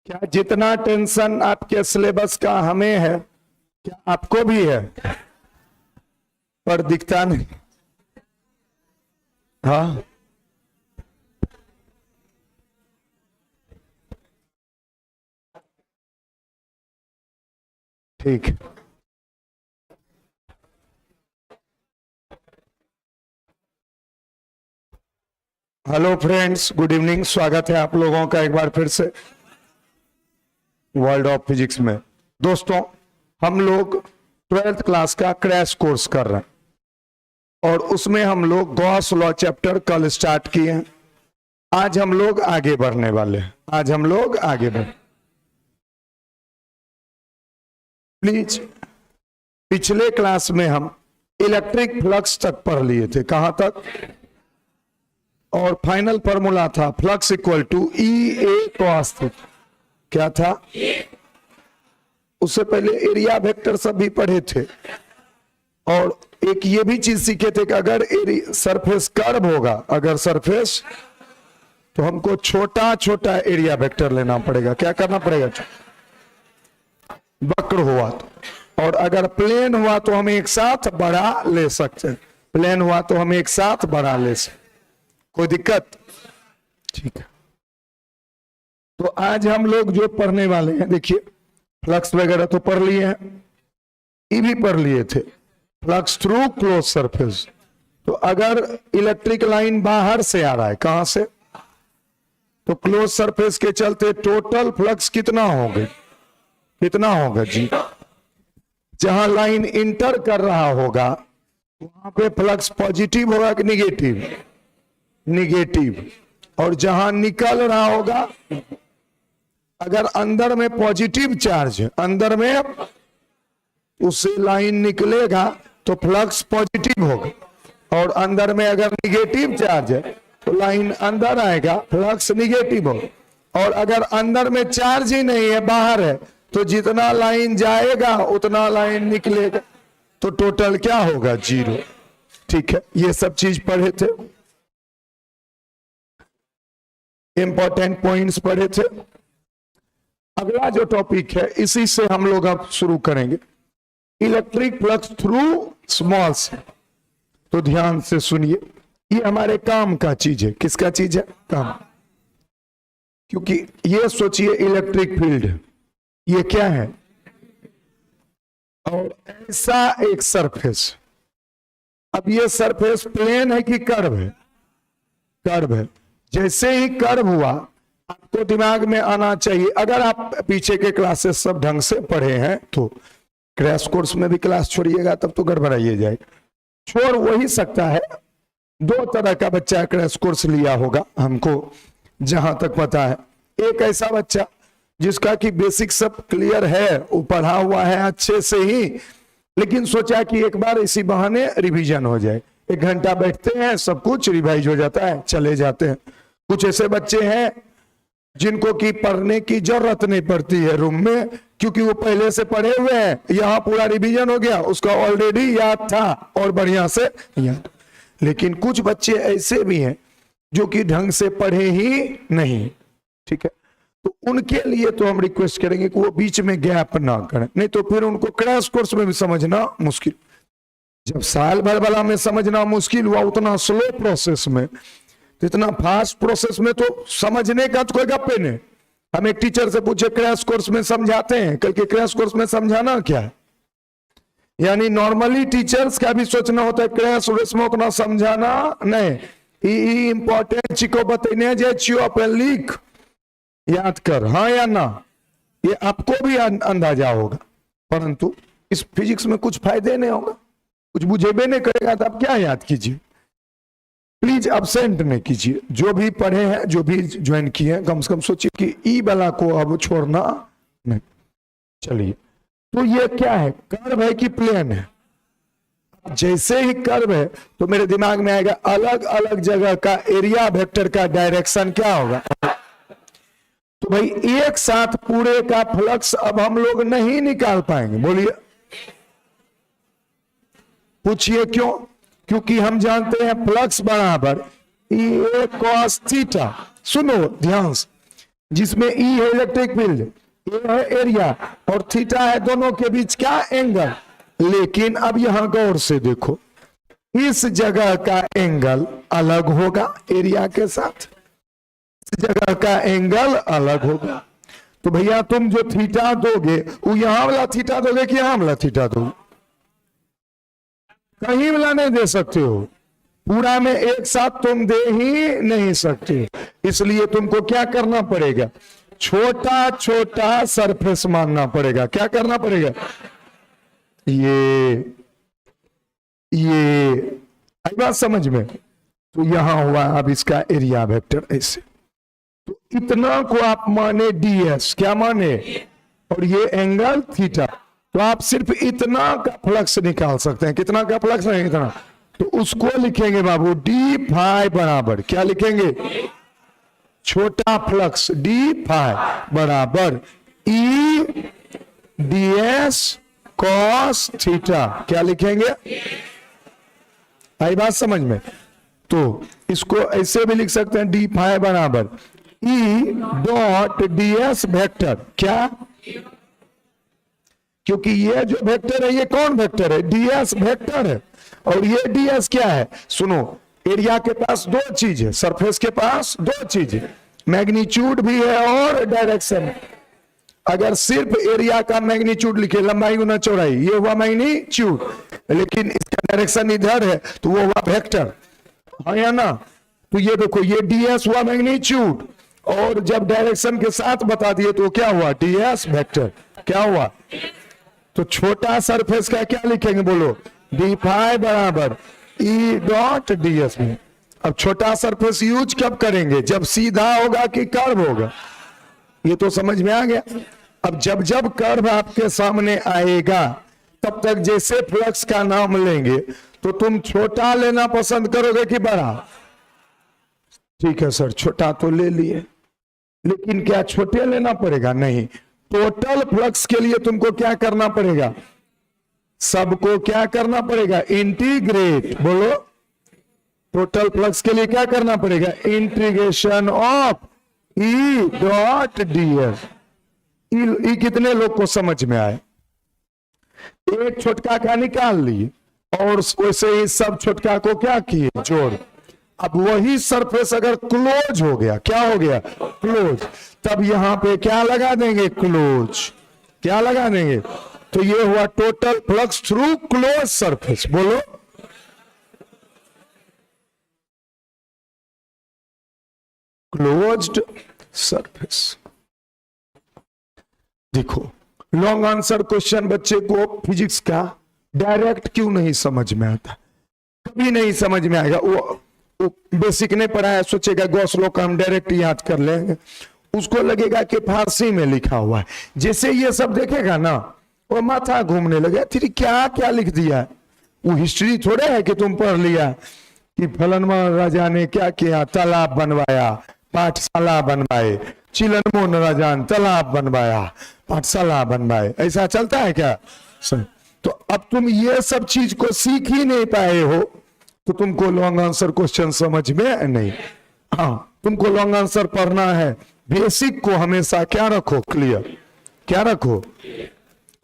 क्या जितना टेंशन आपके सिलेबस का हमें है, क्या आपको भी है? पर दिखता नहीं। हाँ, ठीक। Hello friends, good evening. स्वागत है आप लोगों का एक बार फिर से वर्ल्ड ऑफ फिजिक्स में। दोस्तों, हम लोग 12th क्लास का क्रैश कोर्स कर रहे हैं और उसमें हम लोग गॉस लॉ चैप्टर कल स्टार्ट किए हैं। आज हम लोग आगे बढ़ने वाले हैं। आज हम लोग आगे बढ़ प्लीज, पिछले क्लास में हम इलेक्ट्रिक फ्लक्स तक पढ़ लिए थे। कहां तक? और फाइनल फॉर्मूला था flux equal to E A cos theta. क्या था? उससे पहले एरिया वेक्टर सब भी पढ़े थे और एक ये भी चीज सीखे थे कि अगर सरफेस कर्व होगा, अगर सरफेस, तो हमको छोटा छोटा एरिया वेक्टर लेना पड़ेगा। क्या करना पड़ेगा? वक्र हुआ तो, और अगर प्लेन हुआ तो हम एक साथ बड़ा ले सकते हैं। प्लेन हुआ तो हम एक साथ बड़ा ले सकते। कोई दिक्कत? ठीक है। तो आज हम लोग जो पढ़ने वाले हैं, देखिए, फ्लक्स वगैरह तो पढ़ लिए हैं, ये भी पढ़ लिए थे, फ्लक्स थ्रू क्लोज सरफेस। तो अगर इलेक्ट्रिक लाइन बाहर से आ रहा है, कहां से? तो क्लोज सरफेस के चलते टोटल फ्लक्स कितना होगा? कितना होगा जी? जहां लाइन इंटर कर रहा होगा वहां पे फ्लक्स पॉजिटिव होगा कि निगेटिव? निगेटिव। और जहां निकल रहा होगा, अगर अंदर में पॉजिटिव चार्ज है, अंदर में उससे लाइन निकलेगा तो फ्लक्स पॉजिटिव होगा, और अंदर में अगर निगेटिव चार्ज है तो लाइन अंदर आएगा, फ्लक्स निगेटिव होगा। और अगर अंदर में चार्ज ही नहीं है, बाहर है, तो जितना लाइन जाएगा उतना लाइन निकलेगा, तो टोटल क्या होगा? जीरो। ठीक है, ये सब चीज पढ़े थे, इंपॉर्टेंट पॉइंट्स पढ़े थे। अगला जो टॉपिक है, इसी से हम लोग अब शुरू करेंगे, electric flux through small cell. तो ध्यान से सुनिए, ये हमारे काम का चीज है। किसका चीज है? काम। क्योंकि ये सोचिए, इलेक्ट्रिक फील्ड ये क्या है, और ऐसा एक सरफेस। अब ये सरफेस प्लेन है कि कर्व है? कर्व है। जैसे ही कर्व हुआ, आपको दिमाग में आना चाहिए, अगर आप पीछे के क्लासेस सब ढंग से पढ़े हैं तो क्रैश कोर्स में भी क्लास छोड़िएगा तब तो गड़बड़ाइए जाएगा। छोड़ वही सकता है, दो तरह का बच्चा क्रैश कोर्स लिया होगा हमको जहां तक पता है। एक ऐसा बच्चा जिसका कि बेसिक सब क्लियर है, वो पढ़ा हुआ है अच्छे से ही, लेकिन सोचा कि एक बार इसी बहाने रिवीजन हो जाए। 1 घंटा बैठते हैं, सब कुछ रिवाइज हो जाता है, चले जाते हैं। कुछ ऐसे बच्चे हैं जिनको कि पढ़ने की जरूरत नहीं पड़ती है रूम में, क्योंकि वो पहले से पढ़े हुए हैं, यहाँ पूरा रिवीजन हो गया, उसका ऑलरेडी याद था और बढ़िया से याद। लेकिन कुछ बच्चे ऐसे भी हैं जो कि ढंग से पढ़े ही नहीं। ठीक है, तो उनके लिए तो हम रिक्वेस्ट करेंगे कि वो बीच में गैप ना करें, नहीं तो फिर उनको क्रैश कोर्स में भी समझना मुश्किल। जब साल भर वाला में समझना मुश्किल हुआ, उतना स्लो प्रोसेस में, तो इतना फास्ट प्रोसेस में तो समझने का तो कोई गप्पे नहीं। हम एक टीचर से पूछे क्रैश कोर्स में समझाते हैं, कल के क्रैश कोर्स में समझाना क्या है? यानी नॉर्मली टीचर्स का भी सोचना होता है क्रैश कोर्स में उतना समझाना नहीं, इंपॉर्टेंट चीजों बताने जे अपन लिख याद कर, हाँ या ना, ये आपको भी अंदाजा होगा। परंतु इस फिजिक्स में कुछ फायदे नहीं होगा, कुछ बुझेबे नहीं करेगा तो आप क्या याद कीजिए। प्लीज अब्सेंट नहीं कीजिए। जो भी पढ़े हैं, जो भी ज्वाइन किए हैं, कम से कम सोचिए कि ई वाला को अब छोड़ना नहीं। चलिए, तो ये क्या है, कर्व है कि प्लेन है? जैसे ही कर्व है तो मेरे दिमाग में आएगा अलग अलग जगह का एरिया वेक्टर का डायरेक्शन क्या होगा। तो भाई एक साथ पूरे का फ्लक्स अब हम लोग नहीं निकाल पाएंगे। बोलिए, पूछिए क्यों? क्योंकि हम जानते हैं फ्लक्स बराबर ए कॉस थीटा। सुनो ध्यान से, जिसमें ई है इलेक्ट्रिक फील्ड, ए है एरिया और थीटा है दोनों के बीच क्या एंगल। लेकिन अब यहां गौर से देखो, इस जगह का एंगल अलग होगा एरिया के साथ, इस जगह का एंगल अलग होगा। तो भैया तुम जो थीटा दोगे वो यहां वाला थीटा दोगे कि यहां वाला थीटा दोगे? कहीं वाला नहीं दे सकते हो, पूरा में एक साथ तुम दे ही नहीं सकते। इसलिए तुमको क्या करना पड़ेगा, छोटा छोटा सरफेस मानना पड़ेगा। क्या करना पड़ेगा, ये आई बात समझ में। तो यहां हुआ अब इसका एरिया वेक्टर ऐसे, तो इतना को आप माने ds, क्या माने, और ये एंगल थीटा। तो आप सिर्फ इतना का फ्लक्स निकाल सकते हैं। कितना का फ्लक्स है, इतना। तो उसको लिखेंगे बाबू डी फाई बराबर, क्या लिखेंगे, छोटा फ्लक्स डी फाई बराबर ई ds cos थीटा। क्या लिखेंगे, आई बात समझ में। तो इसको ऐसे भी लिख सकते हैं डी फाई बराबर ई डॉट ds वेक्टर, क्या, क्योंकि ये जो वेक्टर है ये कौन वेक्टर है, ds वेक्टर है। और ये ds क्या है, सुनो, एरिया के पास दो चीज है, सरफेस के पास दो चीज है, मैग्नीट्यूड भी है और डायरेक्शन। अगर सिर्फ एरिया का मैग्नीट्यूड लिखे, लंबाई गुना चौड़ाई, ये हुआ मैग्नीट्यूड, लेकिन इसका डायरेक्शन इधर है तो वो हुआ वेक्टर, हाँ या ना। तो ये देखो, ये ds हुआ मैग्नीट्यूड, और जब डायरेक्शन के साथ बता दिए तो क्या हुआ, ds वेक्टर। क्या हुआ, तो छोटा सरफेस का क्या लिखेंगे, बोलो, डी फाई बराबर ई डॉट ds में। अब छोटा सरफेस यूज कब करेंगे, जब सीधा होगा कि कर्व होगा, ये तो समझ में आ गया। अब जब जब कर्व आपके सामने आएगा तब तक जैसे फ्लक्स का नाम लेंगे तो तुम छोटा लेना पसंद करोगे कि बड़ा। ठीक है सर, छोटा तो ले लिए, लेकिन क्या छोटे लेना पड़ेगा, नहीं। टोटल फ्लक्स के लिए तुमको क्या करना पड़ेगा, सबको क्या करना पड़ेगा, इंटीग्रेट, बोलो, टोटल फ्लक्स के लिए क्या करना पड़ेगा, integration of E dot ds। ई कितने लोग को समझ में आए, एक छोटका का निकाल लिए और वैसे ही सब छोटका को क्या किए, जोड़। अब वही सरफेस अगर क्लोज हो गया, क्या हो गया, क्लोज, तब यहां पे क्या लगा देंगे, क्लोज, क्या लगा देंगे। तो ये हुआ total flux through close surface, बोलो, क्लोज्ड सरफेस। देखो, लॉन्ग आंसर क्वेश्चन बच्चे को फिजिक्स का डायरेक्ट क्यों नहीं समझ में आता, कभी नहीं समझ में आएगा। वो बेसिक नहीं पढ़ा है, सोचेगा गॉस लॉ का हम डायरेक्ट याद कर लेंगे, उसको लगेगा कि फारसी में लिखा हुआ है। जैसे ये सब देखेगा ना, वो माथा घूमने लगे, फिर क्या क्या लिख दिया है। वो हिस्ट्री थोड़े है कि तुम पढ़ लिया कि फलनवा राजा ने क्या किया, तालाब बनवाया, पाठशाला बनवाए, चिलनमोन राजा ने तालाब बनवाया, पाठशाला बनवाए, ऐसा चलता है क्या। तो अब तुम ये सब चीज को सीख ही नहीं पाए हो तो तुमको लॉन्ग आंसर क्वेश्चन समझ में नहीं। हाँ, तुमको लॉन्ग आंसर पढ़ना है, बेसिक को हमेशा क्या रखो, क्लियर, क्या रखो।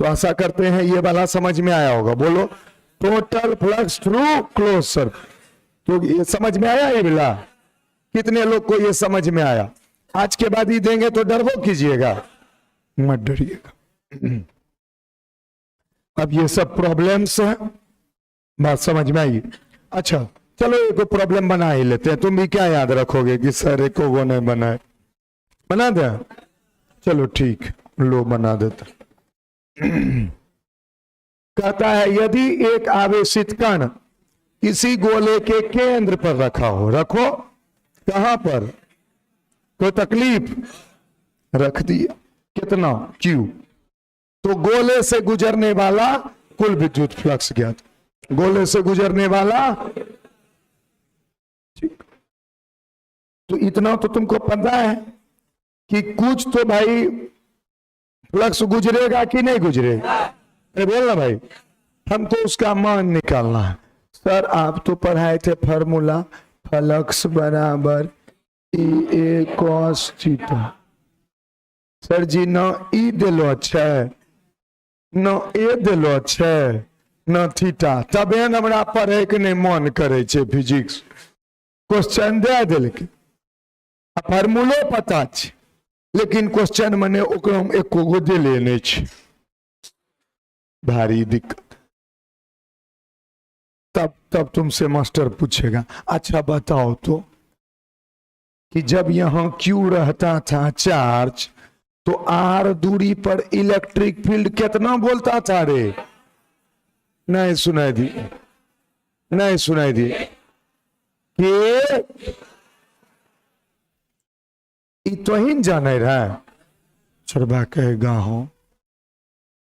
तो आशा करते हैं ये वाला समझ में आया होगा, बोलो, total flux through close surface. तो ये समझ में आया, ये वाला कितने लोग को ये समझ में आया। आज के बाद ही देंगे तो डरवो कीजिएगा, मत डरिएगा। अब ये सब प्रॉब्लम्स है, बात समझ में आई। अच्छा चलो एक प्रॉब्लम बना ही लेते हैं। तुम भी क्या याद रखोगे कि सर एक वो नहीं बनाए, बना दे, चलो ठीक, लो बना देता। कहता है यदि एक आवेशित कण किसी गोले के केंद्र पर रखा हो, रखो कहां पर, कोई तकलीफ, रख दिया, कितना Q, तो गोले से गुजरने वाला कुल विद्युत फ्लक्स ज्ञात, गोले से गुजरने वाला, ठीक। तो इतना तो तुमको पता है कि कुछ तो भाई फ्लक्स गुजरेगा कि नहीं गुजरेगा, अरे बोलना भाई, हमको उसका मान निकालना है। सर आप तो पढ़ाए थे फॉर्मूला, फ्लक्स बराबर E A cos theta, sir ji न ई दिलो छै न ए दिलो छै न थीटा, तबे हमरा पढ़े के नहीं मन करे छे फिजिक्स। क्वेश्चन दे देलकै आ फार्मूलो पता छै लेकिन क्वेश्चन मने ओकरा में एको गो देले नहीं छे, भारी दिक्कत। तब तुमसे मास्टर पूछेगा अच्छा बताओ तो कि जब यहां Q रहता था चार्ज तो R दूरी पर इलेक्ट्रिक फील्ड कितना बोलता था रे? नहीं सुनाई दी, नहीं सुनाई दी कि तो ही जाने रहा छोड़बा कहेगा हो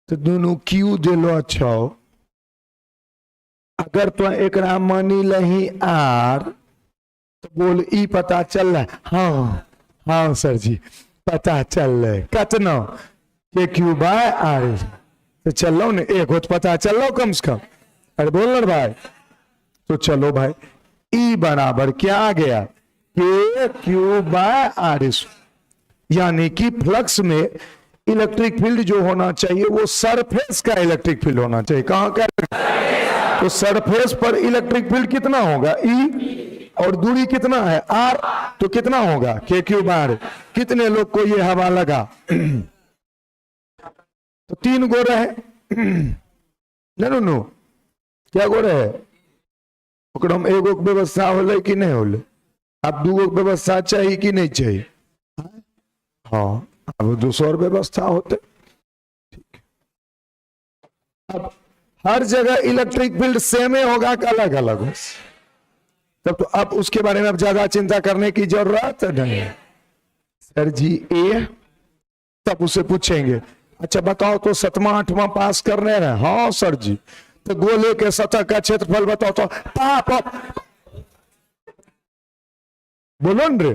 तो दोनों Q दिलो अच्छा अगर तो एक मानी लही R तो बोल ई पता चल रहा है? हाँ हाँ सर जी पता चल रहा है कितना के Q बाय R तो चलो ने एक हो तो पता चल लो कम से कम। अरे बोल ना भाई, तो चलो भाई ई बराबर क्या आ गया के Q बाय R, यानी कि फ्लक्स में इलेक्ट्रिक फील्ड जो होना चाहिए वो सरफेस का इलेक्ट्रिक फील्ड होना चाहिए। कहां का? तो सरफेस पर इलेक्ट्रिक फील्ड कितना होगा ई, और दूरी कितना है R, तो कितना होगा के Q बार। कितने लोग को ये हवा लगा? तो 3 गो रहे नो क्या गो रहे ओकरा में एगो के व्यवस्था होले कि नहीं होले? अब 2 गो के व्यवस्था चाहिए कि नहीं चाहिए? हाँ अब दूसर व्यवस्था होते। ठीक, अब हर जगह इलेक्ट्रिक फील्ड सेम ही होगा कि अलग अलग हो? तब तो अब उसके बारे में अब ज्यादा चिंता करने की जरूरत नहीं है। सर जी ए, तब उसे पूछेंगे अच्छा बताओ तो 7वां 8वां पास करने रहे? हाँ सर जी। तो गोले के सतह का क्षेत्रफल बताओ तो पाप बोलो न रे,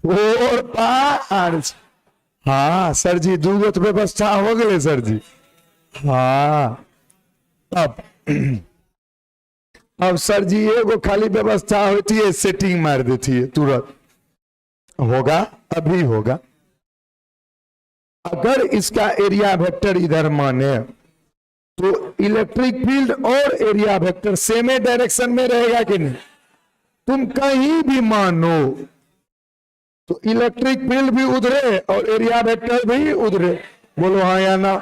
और पार। हाँ सर जी 2 गो तो व्यवस्था हो गए सर जी। हाँ अब सर जी एगो खाली व्यवस्था होती है सेटिंग मार देती है तुरंत होगा, अभी होगा। अगर इसका एरिया वेक्टर इधर माने तो इलेक्ट्रिक फील्ड और एरिया वेक्टर सेम डायरेक्शन में रहेगा कि नहीं? तुम कहीं भी मानो तो इलेक्ट्रिक फील्ड भी उधरे और एरिया वेक्टर भी उधरे। बोलो हाँ या ना?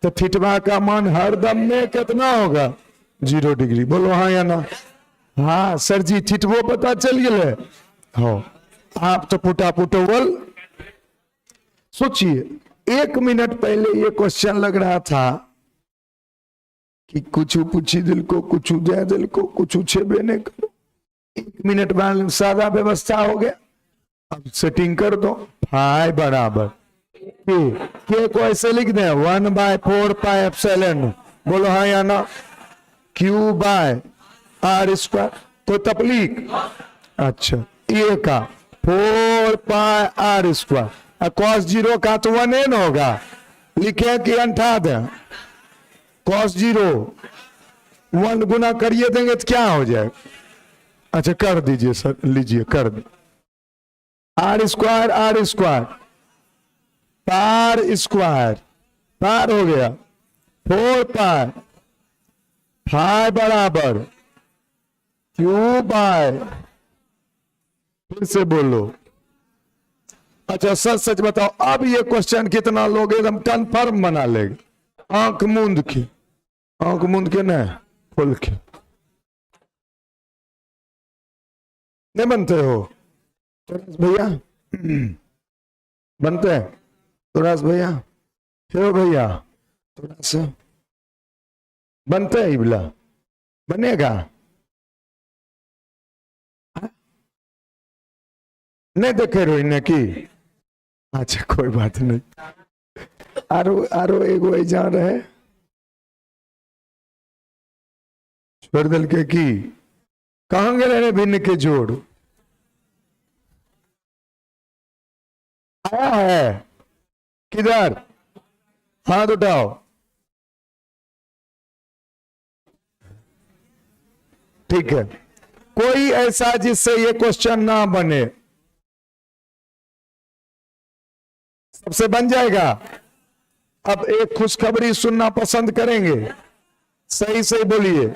तो थीटा का मान हर दम में कितना होगा? 0 डिग्री। बोलो हाँ या ना? हाँ सर जी थीटवो पता चल गए हो आप तो पुटोवल। सोचिए 1 मिनट पहले ये क्वेश्चन लग रहा था कि कुछ पूछी दिल को, कुछ दे दिल को, कुछ छेबे नहीं करो। 1 मिनट बाद सादा व्यवस्था हो गया। अब सेटिंग कर दो फाई बराबर के को ऐसे लिख दे 1/4 पाई एप्सिलॉन। बोलो हाँ या ना? Q by R square. तो तकलीफ अच्छा ये का 4 पाई R स्क्वायर। cos 0 का तो 1 n होगा, लिखे कि अंठा दे cos 0 1 गुना करिए देंगे तो क्या हो जाएगा? अच्छा कर दीजिए सर, लीजिए कर दे R स्क्वायर पार स्क्वायर पार हो गया 4 पाई फाई बराबर Q बाय, फिर से बोलो। अच्छा सच सच बताओ अब ये क्वेश्चन कितना लोग एकदम कंफर्म बना लेंगे? आंख मूंद के नहीं खोल के नहीं बनते हो भैया? बनते हैं थोड़ा सा भैया, क्यों भैया थोड़ा सा बनते है इबला बनेगा? नहीं देखे रोइने की? अच्छा कोई बात नहीं। आरो एगो जा रहे छोड़ दिल के की कहां गए रहे भिन्न के जोड़ आया है किधर? हाथ उठाओ। ठीक है, कोई ऐसा जिससे ये क्वेश्चन ना बने? सबसे बन जाएगा। अब एक खुशखबरी सुनना पसंद करेंगे? सही सही बोलिए।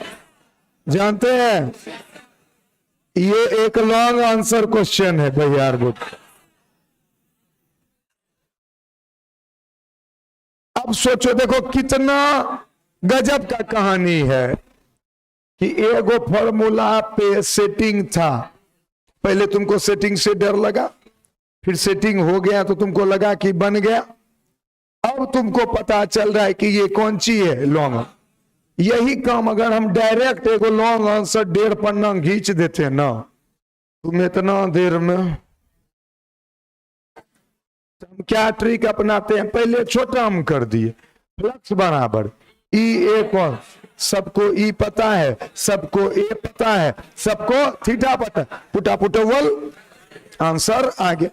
जानते हैं ये एक लॉन्ग आंसर क्वेश्चन है भैया। अब सोचो, देखो कितना गजब का कहानी है कि एगो फॉर्मूला पे सेटिंग था। पहले तुमको सेटिंग से डर लगा, फिर सेटिंग हो गया तो तुमको लगा कि बन गया। अब तुमको पता चल रहा है कि ये कौन सी है, लॉन्ग। यही काम अगर हम डायरेक्ट एगो लॉन्ग आंसर 1.5 पन्ना खींच देते ना, तुम इतना देर में। हम क्या ट्रिक अपनाते हैं, पहले छोटा हम कर दिए, फ्लक्स बराबर ई ए कौन, सबको ई पता है, सबको ए पता है, सबको थीटा पता है, पुटा पुटवल आंसर आ गया।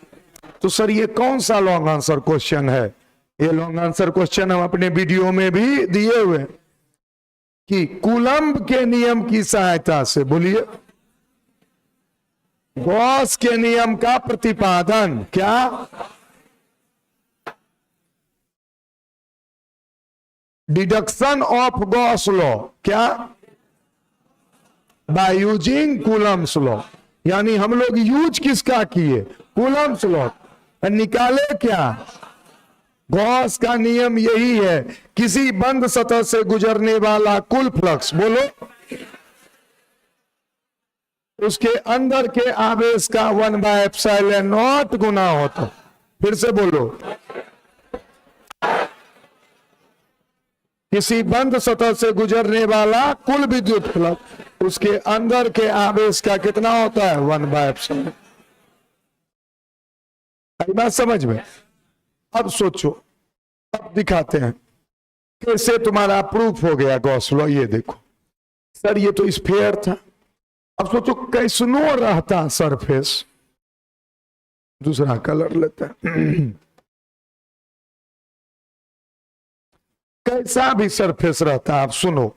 तो सर ये कौन सा लॉन्ग आंसर क्वेश्चन है? ये लॉन्ग आंसर क्वेश्चन हम अपने वीडियो में भी दिए हुए कि कूलम्ब के नियम की सहायता से, बोलिए, गॉस के नियम का प्रतिपादन, क्या? डिडक्शन ऑफ गॉस लॉ, क्या? By using Coulomb's law. यानी हम लोग यूज किसका किए? Coulomb's law. निकाले क्या? गॉस का नियम यही है, किसी बंद सतह से गुजरने वाला कुल फ्लक्स, बोलो, उसके अंदर के आवेश का 1/ε0 गुना होता। फिर से बोलो, किसी बंद सतह से गुजरने वाला कुल विद्युत फ्लक्स उसके अंदर के आवेश का कितना होता है? 1/ε। आई बात समझ में? अब सोचो, अब दिखाते हैं कैसे तुम्हारा प्रूफ हो गया गॉस लॉ। ये देखो सर, ये तो स्फीयर था। अब सोचो कैसनो रहता सरफेस, दूसरा कलर लेते हैं, कैसा भी सरफेस रहता। आप सुनो,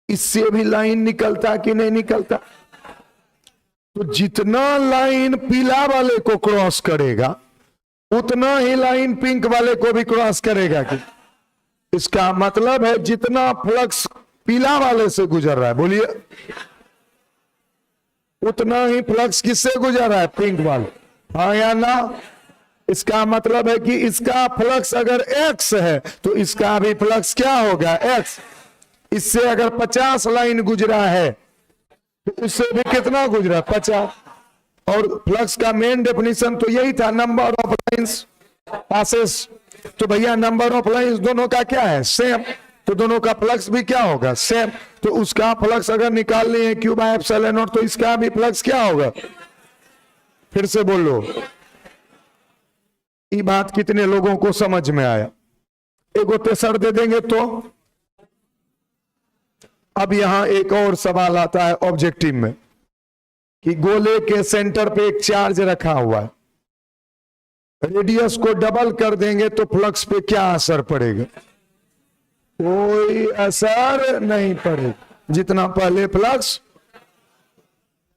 इससे भी लाइन निकलता कि नहीं निकलता? तो जितना लाइन पीला वाले को क्रॉस करेगा उतना ही लाइन पिंक वाले को भी क्रॉस करेगा। कि इसका मतलब है जितना फ्लक्स पीला वाले से गुजर रहा है, बोलिए, उतना ही फ्लक्स किससे गुजर रहा है? पिंक वाले। हाँ या ना? इसका मतलब है कि इसका फ्लक्स अगर x है तो इसका भी फ्लक्स क्या होगा? x। इससे अगर 50 लाइन गुजरा है तो उससे भी कितना गुजरा? 50। और फ्लक्स का मेन डेफिनेशन तो यही था, नंबर ऑफ लाइंस पासेस। तो भैया नंबर ऑफ लाइंस दोनों का क्या है? सेम। तो दोनों का फ्लक्स भी क्या होगा? सेम। तो उसका फ्लक्स अगर निकालने हैं Q/ε0 तो इसका भी फ्लक्स क्या होगा? फिर से बोलो, ये बात कितने लोगों को समझ में आया? एगो तेसर दे देंगे तो। अब यहां एक और सवाल आता है ऑब्जेक्टिव में कि गोले के सेंटर पे एक चार्ज रखा हुआ है, रेडियस को डबल कर देंगे तो फ्लक्स पे क्या असर पड़ेगा? कोई असर नहीं पड़ेगा। जितना पहले फ्लक्स,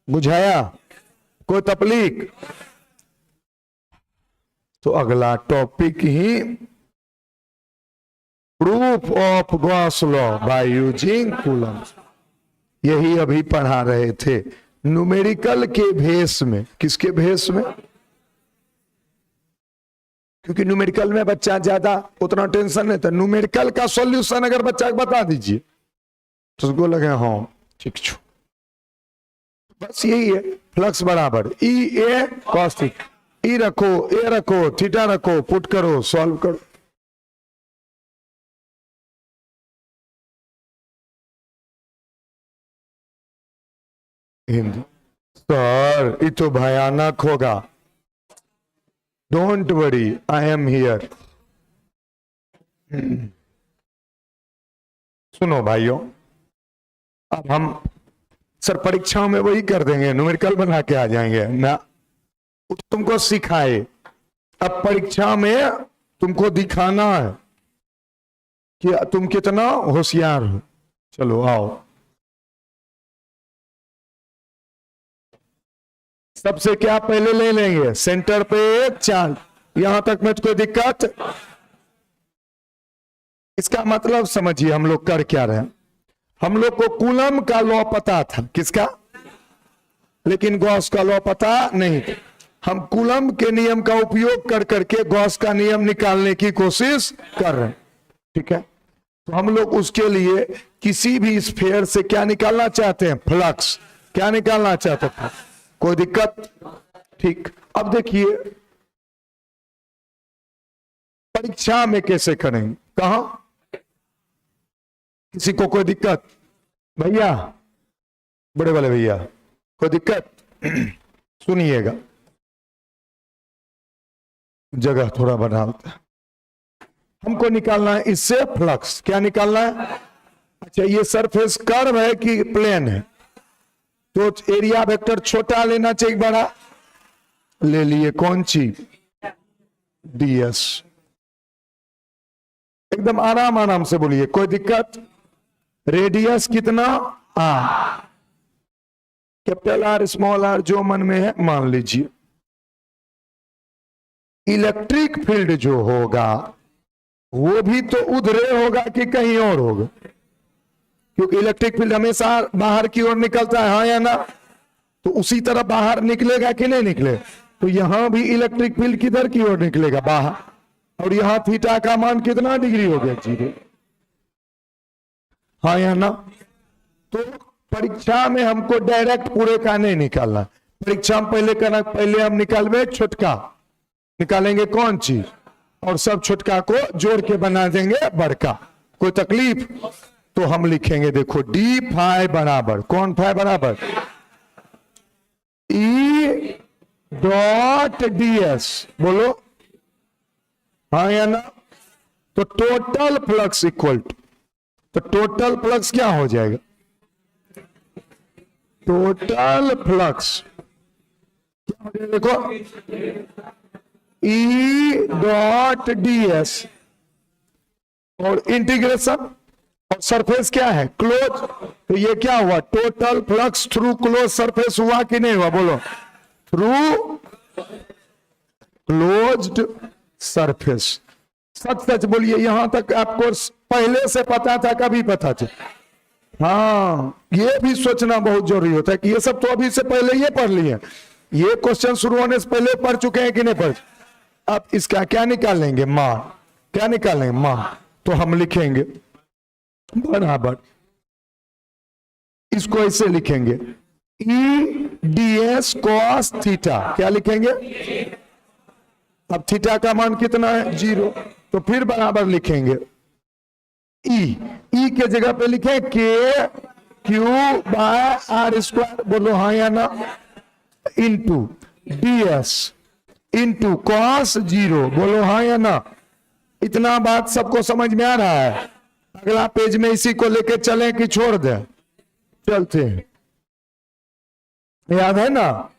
बुझाया? कोई तकलीफ? तो अगला topic he proof of Gauss law by using Coulomb's. यही अभी पढ़ा रहे थे न्यूमेरिकल के भेष में। किसके भेष में? क्योंकि न्यूमेरिकल में बच्चा ज्यादा उतना टेंशन नहीं था। न्यूमेरिकल का सॉल्यूशन अगर बच्चा को बता दीजिए तो उसको लगे हाँ ठीक छू, बस यही है। फ्लक्स बराबर ई ए कॉस थीटा, ई रखो, ए रखो, थीटा रखो, पुट करो, सॉल्व करो। हिंदी सर ये तो भयानक होगा। Don't worry, I am here. सुनो भाइयों, अब हम सर परीक्षाओं में वही कर देंगे, न्यूमेरिकल बना के आ जाएंगे ना, तुमको सिखाए। अब परीक्षा में तुमको दिखाना है कि तुम कितना होशियार हो। चलो आओ, सबसे क्या पहले ले लेंगे? सेंटर पे एक चार्ज, यहां तक में कोई दिक्कत? इसका मतलब समझिए हम लोग कर क्या रहे हैं। हम लोग को कूलम का लॉ पता था, किसका? लेकिन गॉस का लॉ पता नहीं था। हम कूलम के नियम का उपयोग कर करके गॉस का नियम निकालने की कोशिश कर रहे हैं, ठीक है। तो हम लोग उसके लिए किसी भी स्फीयर से क्या निकालना चाहते हैं? फ्लक्स। क्या निकालना चाहते हैं? कोई दिक्कत? ठीक। अब देखिए परीक्षा में कैसे करेंगे, कहा? किसी को कोई दिक्कत? भैया, बड़े वाले भैया, कोई दिक्कत? सुनिएगा, जगह थोड़ा बढ़ा होता है। हमको निकालना है इससे फ्लक्स। क्या निकालना है? अच्छा, ये सरफेस कर्व है कि प्लेन है? तो एरिया वेक्टर छोटा लेना चाहिए, बड़ा ले लिए। कौन चीज? ds। एकदम आराम आराम से बोलिए, कोई दिक्कत? रेडियस कितना? r। Capital R small R जो मन में है मान लीजिए। इलेक्ट्रिक फील्ड जो होगा वो भी तो उधरे होगा कि कहीं और होगा? क्योंकि इलेक्ट्रिक फील्ड हमेशा बाहर की ओर निकलता है, हाँ या ना? तो उसी तरह बाहर निकलेगा कि नहीं निकले? तो यहां भी इलेक्ट्रिक फील्ड किधर की ओर निकलेगा? बाहर। और यहां थीटा का मान कितना डिग्री हो गया? 0। हाँ या ना? तो परीक्षा में हमको डायरेक्ट पूरे का नहीं निकालना। परीक्षा में पहले हम निकालवे छोटका, निकालेंगे कौन चीज, और सब छोटका को जोड़ के बना देंगे बड़का। कोई तकलीफ? तो हम लिखेंगे, देखो डी फाई बराबर, कौन फाई बराबर? ई डॉट ds। बोलो हाँ या ना? तो टोटल फ्लक्स इक्वल टू, तो टोटल फ्लक्स क्या हो जाएगा? टोटल फ्लक्स क्या हो जाएगा? देखो ई डॉट ds और इंटीग्रेशन, और सरफेस क्या है? क्लोज। तो ये क्या हुआ? Total flux through close surface हुआ कि नहीं हुआ? बोलो, थ्रू क्लोज्ड सरफेस। सच सच बोलिए, यहां तक आपको पहले से पता था? कभी पता था? हाँ, ये भी सोचना बहुत जरूरी होता है कि ये सब तो अभी से पहले ये पढ़ लिए, ये क्वेश्चन शुरू होने से पहले पढ़ चुके हैं कि नहीं पढ़? अब इसका क्या निकालेंगे? मान। क्या निकालेंगे? मान। तो हम लिखेंगे बराबर, इसको ऐसे लिखेंगे, ई ds cos थीटा। क्या लिखेंगे? अब थीटा का मान कितना है? 0। तो फिर बराबर लिखेंगे ई के जगह पे लिखे के क्यू बाय आर स्क्वायर। बोलो हाँ या ना? Into ds into cos 0। बोलो हाँ या ना? इतना बात सबको समझ में आ रहा है? अगला पेज में इसी को लेके चलें कि छोड़ दें? चलते हैं, याद है ना?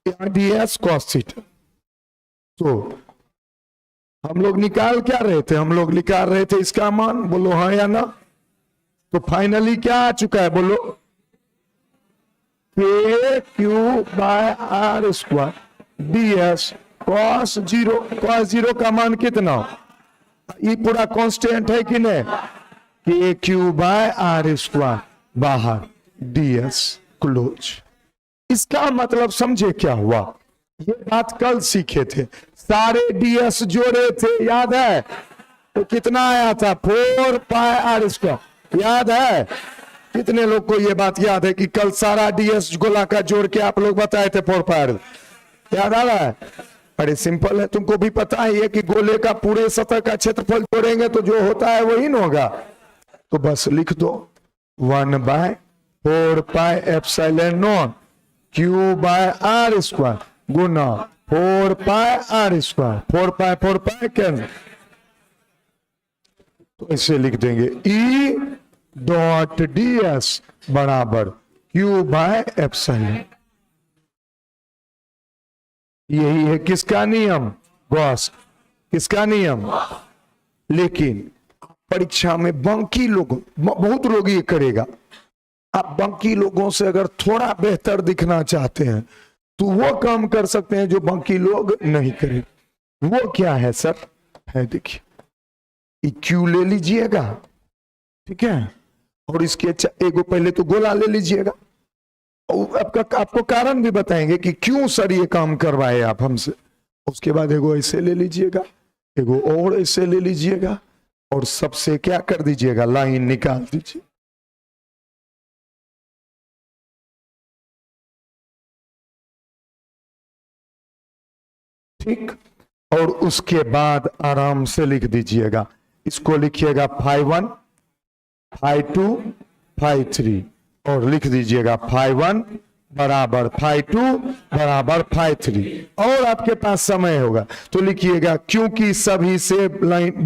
ds cos theta. तो हम लोग निकाल क्या रहे थे? हम लोग निकाल रहे थे इसका मान। बोलो हाँ या ना? तो फाइनली क्या आ चुका है? बोलो K Q by R square ds cos 0। cos 0 का मान कितना? ये पूरा कांस्टेंट है कि नहीं? के क्यू बाय आर स्क्वायर बाहर, ds क्लोज। इसका मतलब समझे क्या हुआ? ये बात कल सीखे थे, सारे ds जोड़े थे, याद है? तो कितना आया था? 4 पाई आर स्क्वायर। याद है? कितने लोग को ये बात याद है कि कल सारा ds गोला का जोड़ के आप लोग बताए थे 4 पाई? याद आ रहा है? अरे सिंपल है, तुमको भी पता है कि गोले का पूरे सतह का क्षेत्रफल जोड़ेंगे तो जो होता है वही न होगा। तो बस लिख दो 1/4 pi epsilon naught Q by R square गुना 4 pi R square. 4 pi cancel, तो इसे लिख देंगे ई डॉट ds बराबर क्यू बाय एप्सिलॉन। यही है किसका नियम? गॉस। किसका नियम? लेकिन परीक्षा में बाकी लोग, बहुत लोग ये करेगा। आप बाकी लोगों से अगर थोड़ा बेहतर दिखना चाहते हैं तो वो काम कर सकते हैं जो बाकी लोग नहीं करें। वो क्या है सर? है देखिए, क्यू ले लीजिएगा, ठीक है, और इसके एगो पहले तो गोला ले लीजिएगा। आपको कारण भी बताएंगे कि क्यों सर ये काम करवाए आप हमसे। उसके बाद एगो ऐसे ले लीजिएगा, एगो और ऐसे ले लीजिएगा, और सबसे क्या कर दीजिएगा, लाइन निकाल दीजिए। ठीक, और उसके बाद आराम से लिख दीजिएगा, इसको लिखिएगा फाइ 1 फाइ 2 फाइ 3, और लिख दीजिएगा फाइ 1 बराबर फाइ 2 बराबर फाइ 3, और आपके पास समय होगा तो लिखिएगा क्योंकि सभी से लाइन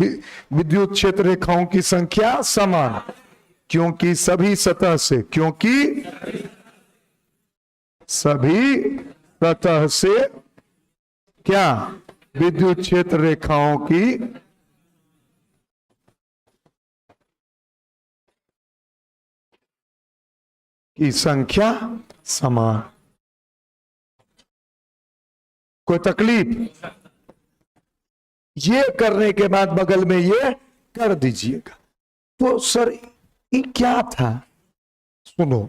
विद्युत क्षेत्र रेखाओं की संख्या समान, क्योंकि सभी सतह से, क्योंकि सभी सतह से क्या, विद्युत क्षेत्र रेखाओं की संख्या समान। कोई तकलीफ? ये करने के बाद बगल में ये कर दीजिएगा। तो सर ये क्या था? सुनो,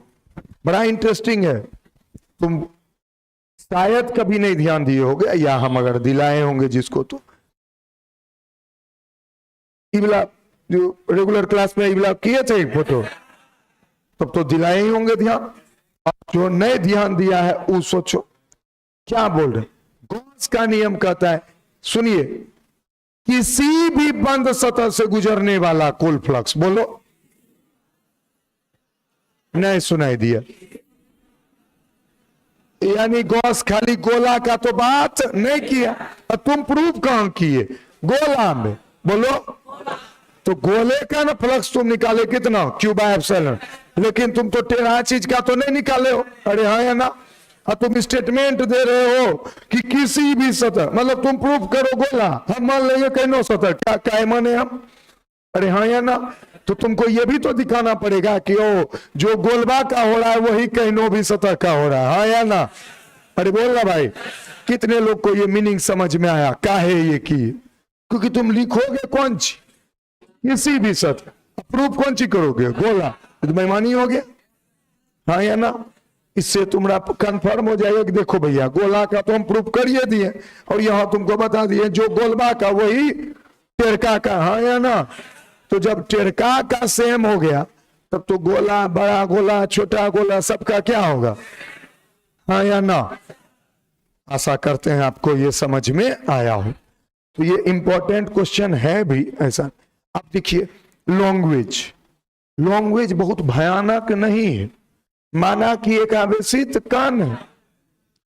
बड़ा इंटरेस्टिंग है, तुम शायद कभी नहीं ध्यान दिए होगे, या हम अगर दिलाए होंगे जिसको, तो इबला जो रेगुलर क्लास में इबला किए थे एक फोटो, तब तो दिलाए ही होंगे ध्यान। जो नए ध्यान दिया है वो सोचो क्या बोल रहे। गॉस का नियम कहता है, सुनिए, किसी भी बंद सतह से गुजरने वाला कुल फ्लक्स, बोलो, नहीं सुनाई दिया, यानी गॉस खाली गोला का तो बात नहीं किया, तुम प्रूफ कहां किए? गोला में, बोलो, तो गोले का ना फ्लक्स तुम निकाले कितना, क्यू बाय एप्सिलॉन, लेकिन तुम तो टेढ़ा चीज का तो नहीं निकाले हो। अरे हाँ या ना? और तुम स्टेटमेंट दे रहे हो कि किसी भी सतह, मतलब तुम प्रूफ करो गोला, हम मान लेंगे कैनो सतह, क्या माने हम? अरे हाँ या ना? तो तुमको ये भी तो दिखाना पड़ेगा कि ओ जो गोलबा का हो रहा है वही कैनो भी सतह का हो रहा है, हाँ या ना? अरे बोल ना भाई, कितने लोग को ये मीनिंग समझ में आया? काहे ये की? क्योंकि तुम लिखोगे कौन सी, किसी भी सतह, प्रूफ कौन सी करोगे? गोला, तो बेईमानी हो गया, हाँ या ना? इससे तुम्हारा कंफर्म हो जाएगा कि देखो भैया गोला का तो हम प्रूफ करिए दिए, और यहां तुमको बता दिए जो गोलबा का वही टेरका का, हाँ या ना? तो जब टेरका का सेम हो गया तब तो गोला, बड़ा गोला, छोटा गोला, सबका क्या होगा, हाँ या ना? आशा करते हैं आपको ये समझ में आया हो। तो ये इंपॉर्टेंट क्वेश्चन है भी ऐसा। आप देखिए, लैंग्वेज, लैंग्वेज बहुत भयानक नहीं है। माना कि एक आवेशित कण है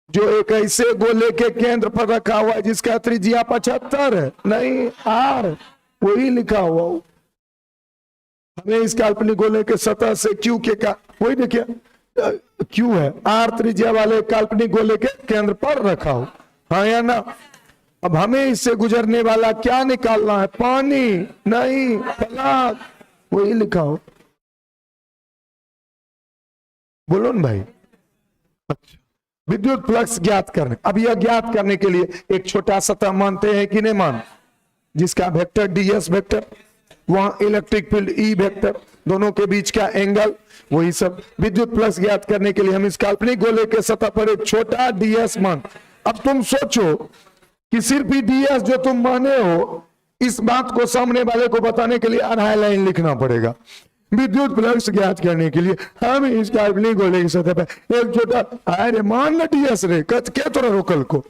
जो एक ऐसे गोले के केंद्र पर रखा हुआ है जिसका त्रिज्या 75 है, नहीं आर, वही लिखा हुआ हो। हमें इस काल्पनिक गोले के सतह से क्यू के का, वही देखिए क्यू है, आर त्रिज्या वाले काल्पनिक गोले के केंद्र पर रखा हो, हाँ या ना? अब हमें इससे गुजरने वाला क्या निकालना है? पानी, नहीं फलाक, वही लिखा हो। बोलो ना भाई। अच्छा, विद्युत फ्लक्स ज्ञात करने, अब यह ज्ञात करने के लिए एक छोटा सतह मानते हैं कि नहीं मान, जिसका वेक्टर ds वेक्टर, वहां इलेक्ट्रिक फील्ड E वेक्टर, दोनों के बीच का एंगल, वही सब। विद्युत फ्लक्स ज्ञात करने के लिए हम इस काल्पनिक गोले के सतह पर एक छोटा ds मान। अब तुम सोचो कि सिर्फ ही ds जो तुम माने हो, इस बात को सामने वाले को बताने के लिए आधा लाइन लिखना पड़ेगा। विद्युत फ्लक्स ज्ञात करने के लिए हम इस काल्पनिक गोले की सतह पर एक छोटा, अरे मान ना ds रे, क्या तोरा रोकल को।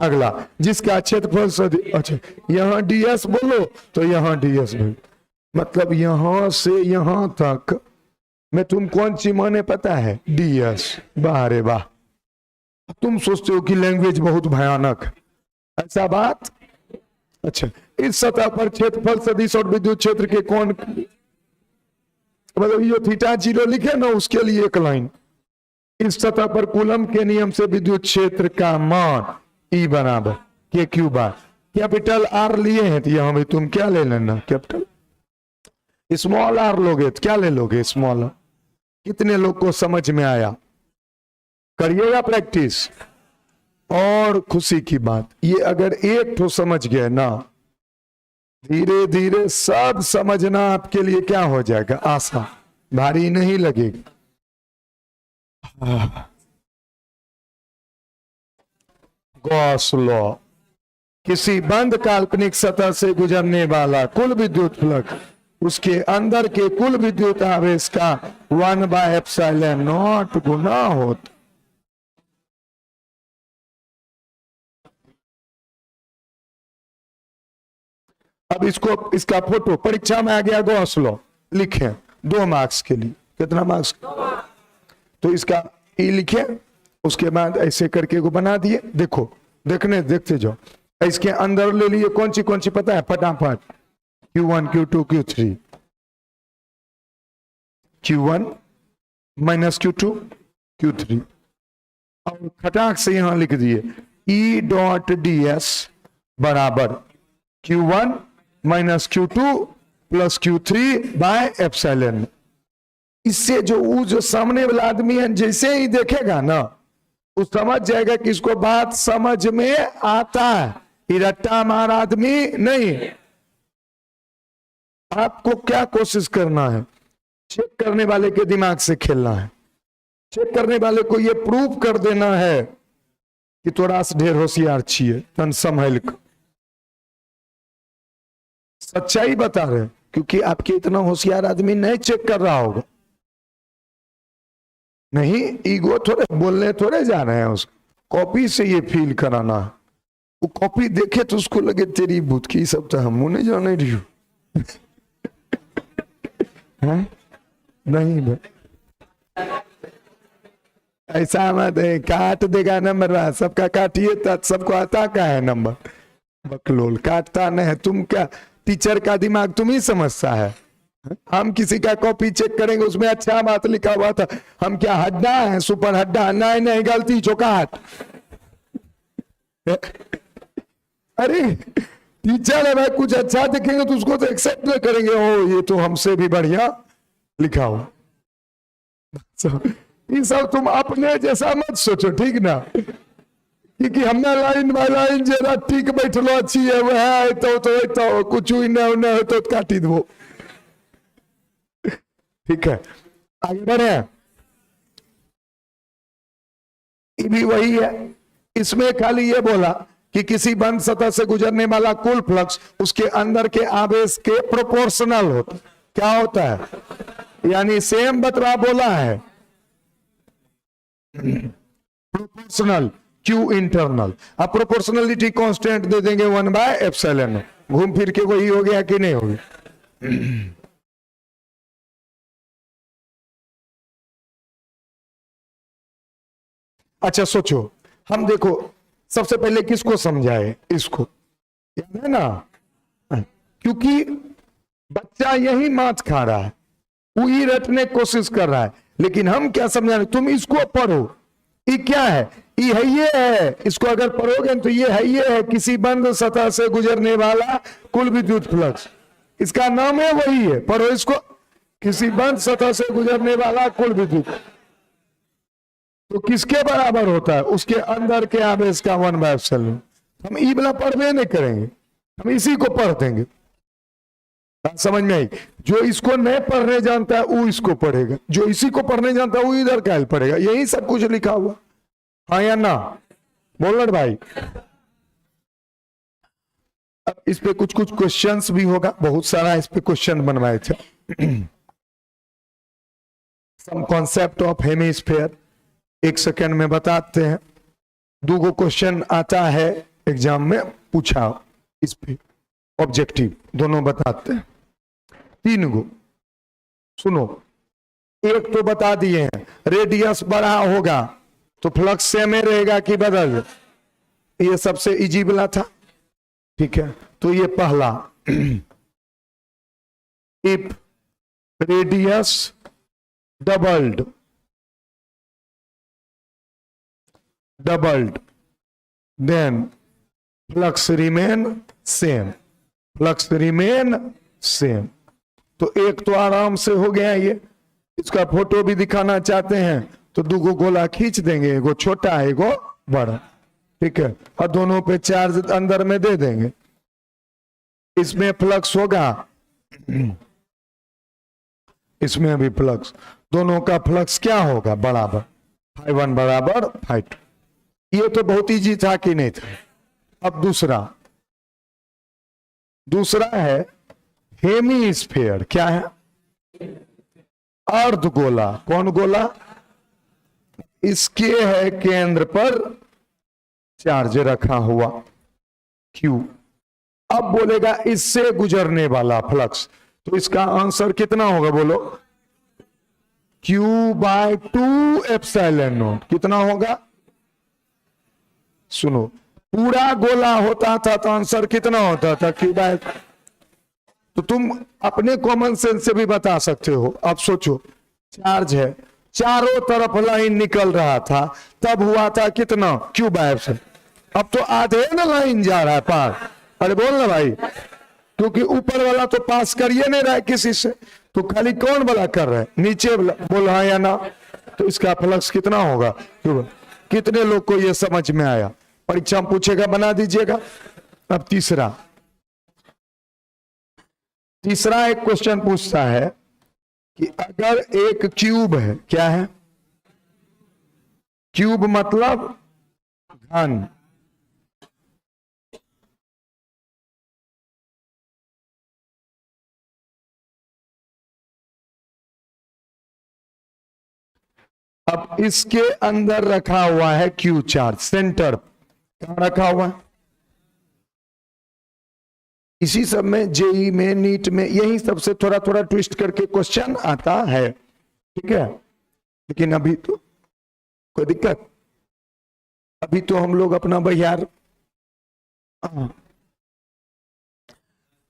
अगला, जिसका क्षेत्रफल सदिश, अच्छा यहाँ ds बोलो तो यहाँ ds बोलो, मतलब यहां से यहां तक में तुम कौन सी माने पता है? ds। वाह रे वाह, तुम सोचते हो कि लैंग्वेज बहुत भयानक, ऐसा बात? अच्छा, इस सतह पर क्षेत्रफल सदिश और विद्युत क्षेत्र के कोण, मतलब ये थीटा 0 लिखे ना, उसके लिए एक लाइन, इस सतह पर कूलम के नियम से विद्युत क्षेत्र का मान E बराबर के क्यू बार, कैपिटल R लिए हैं तो यहां भी तुम क्या ले लेना, कैपिटल। स्मॉल r लोगे तो क्या ले लोगे, स्मॉल r। कितने लोग को समझ में आया? करिएगा प्रैक्टिस। और खुशी की बात, ये अगर एक ठो समझ गए ना, धीरे धीरे सब समझना आपके लिए क्या हो जाएगा, आसान, भारी नहीं लगेगा। गॉस लॉ, किसी बंद काल्पनिक सतह से गुजरने वाला कुल विद्युत फ्लक्स उसके अंदर के कुल विद्युत आवेश का 1/ε0 गुना होता। अब इसको, इसका फोटो परीक्षा में आ गया, गॉस लॉ लिखे 2 मार्क्स के लिए, कितना मार्क्स, तो इसका ई लिखे, उसके बाद ऐसे करके को बना दिए, देखो देखते जाओ। इसके अंदर ले लिए कौन सी पता है फटाफट, Q1 Q2 Q3, Q1 minus Q2 Q3, और खटाक से यहां लिख दिए E डॉट ds बराबर Q1 minus Q2 plus Q3 by epsilon. इससे जो सामने वाला आदमी है जैसे ही देखेगा ना, वो समझ जाएगा कि इसको बात समझ में आता है, रट्टा मार आदमी नहीं। आपको क्या कोशिश करना है, चेक करने वाले के दिमाग से खेलना है, चेक करने वाले को ये प्रूव कर देना है कि थोड़ा सा ढेर होशियार छिए, तन संभल कर सच्चाई बता रहे, क्योंकि आपके इतना होशियार आदमी नहीं चेक कर रहा होगा, नहीं ईगो थोड़े बोलने थोड़े जा रहे हैं, उसको कॉपी से ये फील कराना है। वो कॉपी देखे तो उसको लगे तेरी भूत की सब तो हम नहीं जाने रही नहीं भाई ऐसा मत है, काट देगा नंबर, सबका काटिए तो सबको आता का है नंबर, बकलोल काटता नहीं है। तुम क्या टीचर का दिमाग तुम ही समझता है, हम किसी का कॉपी चेक करेंगे उसमें अच्छा बात लिखा हुआ था, हम क्या हड्डा है, सुपर हड्डा, नहीं गलती चौकाहट अरे टीचर है भाई, कुछ अच्छा दिखेंगे तो उसको तो एक्सेप्ट नहीं करेंगे, ओ ये तो हमसे भी बढ़िया लिखा हो। ये सब तुम अपने जैसा मत सोचो, ठीक ना, क्योंकि हमने लाइन बाय लाइन जरा ठीक बैठलो अच्छी है वह है तो कुछ नहीं तो काटी दो, ठीक है आगे बढ़े। ये भी वही है, इसमें खाली ये बोला कि किसी बंद सतह से गुजरने वाला कुल फ्लक्स उसके अंदर के आवेश के प्रोपोर्शनल होता, क्या होता है, यानी सेम बतरा बोला है, प्रोपोर्शनल Q इंटरनल। अब प्रोपोर्शनलिटी कांस्टेंट दे देंगे 1/ε, घूम फिर के वही हो गया कि नहीं हो गया। अच्छा सोचो, हम देखो सबसे पहले किसको समझाए, इसको, याद है ना, क्योंकि बच्चा यही मात खा रहा है, वही रटने की कोशिश कर रहा है, लेकिन हम क्या समझा रहे, तुम इसको पढ़ो, ये क्या है, ये है, इसको अगर पढ़ोगे तो ये है किसी बंद सतह से गुजरने वाला कुल विद्युत फ्लक्स, इसका नाम है वही है, पढ़ो इसको, किसी बंद सतह से गुजरने वाला कुल विद्युत, तो किसके बराबर होता है, उसके अंदर के आवेश का 1/ε। हम ई वाला पढ़वे नहीं करेंगे, हम इसी को पढ़ देंगे, समझ में आई। जो इसको नहीं पढ़ने जानता है वो इसको पढ़ेगा, जो इसी को पढ़ने जानता है वो इधर का पढ़ेगा, यही सब कुछ लिखा हुआ, हाँ या ना, बोल रहे भाई। अब इस पे कुछ क्वेश्चंस भी होगा, बहुत सारा इस पे क्वेश्चन बनवाए थे। Some concept of hemisphere 1 second में बताते हैं, 2 क्वेश्चन आता है एग्जाम में पूछा, इस पे ऑब्जेक्टिव दोनों बताते हैं, 3 गो सुनो, एक तो बता दिए हैं रेडियस बड़ा होगा तो फ्लक्स सेम रहेगा कि बदल, ये सबसे इजी वाला था, ठीक है। तो ये पहला, if radius doubled then flux remain same, flux remain same. तो एक तो आराम से हो गया, ये इसका फोटो भी दिखाना चाहते हैं तो 2 गोला खींच देंगे, एगो छोटा है एगो बड़ा, ठीक है, और दोनों पे चार्ज अंदर में दे देंगे। इसमें फ्लक्स होगा, इसमें भी फ्लक्स, दोनों का फ्लक्स क्या होगा, बराबर, φ1 बराबर φ2। ये तो बहुत इजी था कि नहीं था। अब दूसरा है हेमीस्फीयर। क्या है, अर्धगोला। कौन गोला, इसके है केंद्र पर चार्ज रखा हुआ Q। अब बोलेगा इससे गुजरने वाला फ्लक्स, तो इसका आंसर कितना होगा, बोलो, Q/2ε0। कितना होगा, सुनो, पूरा गोला होता था तो आंसर कितना होता था, Q/। तो तुम अपने कॉमन सेंस से भी बता सकते हो। अब सोचो, चार्ज है, चारों तरफ लाइन निकल रहा था, तब हुआ था कितना, Q/ε। अब तो आधे ना लाइन जा रहा है पार। अरे बोल ना भाई, क्योंकि ऊपर वाला तो पास करिए नहीं रहा है किसी से, तो खाली कौन वाला कर रहा है, नीचे वाला। बोल हाँ या ना, तो इसका फ्लक्स कितना होगा। कितने लोग को ये समझ में आया, परीक्षा में पूछेगा, बना दीजिएगा। अब तीसरा एक क्वेश्चन पूछता है कि अगर एक क्यूब है, क्या है, क्यूब मतलब घन, अब इसके अंदर रखा हुआ है Q चार्ज, सेंटर कहां रखा हुआ है। इसी सब में, जेई में, नीट में, यही सबसे थोड़ा थोड़ा ट्विस्ट करके क्वेश्चन आता है, ठीक है। लेकिन अभी तो कोई दिक्कत, अभी तो हम लोग अपना बहियार।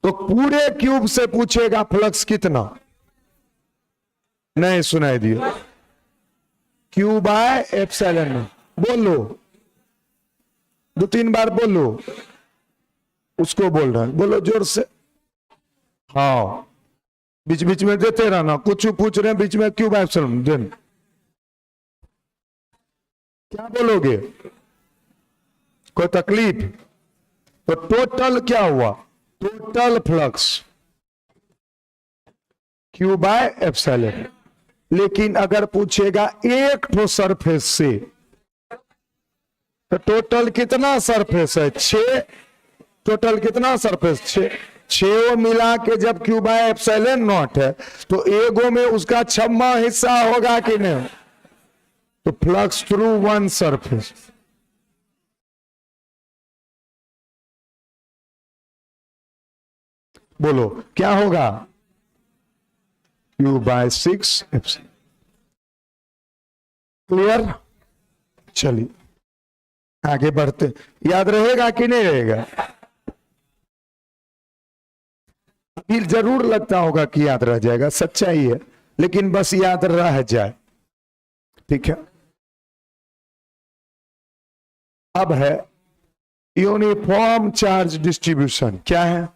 तो पूरे क्यूब से पूछेगा फ्लक्स कितना, नहीं सुनाई दिया, Q/ε। बोलो, 2-3 बार बोलो, उसको बोल रहा है, बोलो जोर से। हाँ, बीच बीच में देते रहना, कुछ पूछ रहे हैं बीच में, Q/ε देन। क्या बोलोगे, कोई तकलीफ। तो टोटल क्या हुआ, टोटल फ्लक्स Q/ε। लेकिन अगर पूछेगा एक ठो सरफेस से, तो टोटल कितना सरफेस है, 6। टोटल कितना सरफेस, 6 मिला के जब Q/ε0 है, तो एगो में उसका 6वां हिस्सा होगा कि नहीं। तो फ्लक्स थ्रू वन सरफेस, बोलो क्या होगा, Q/6ε। क्लियर, चलिए आगे बढ़ते। याद रहेगा कि नहीं रहेगा, अभी जरूर लगता होगा कि याद रह जाएगा, सच्चाई है, लेकिन बस याद रह जाए, ठीक है। अब है यूनिफॉर्म चार्ज डिस्ट्रीब्यूशन। क्या है,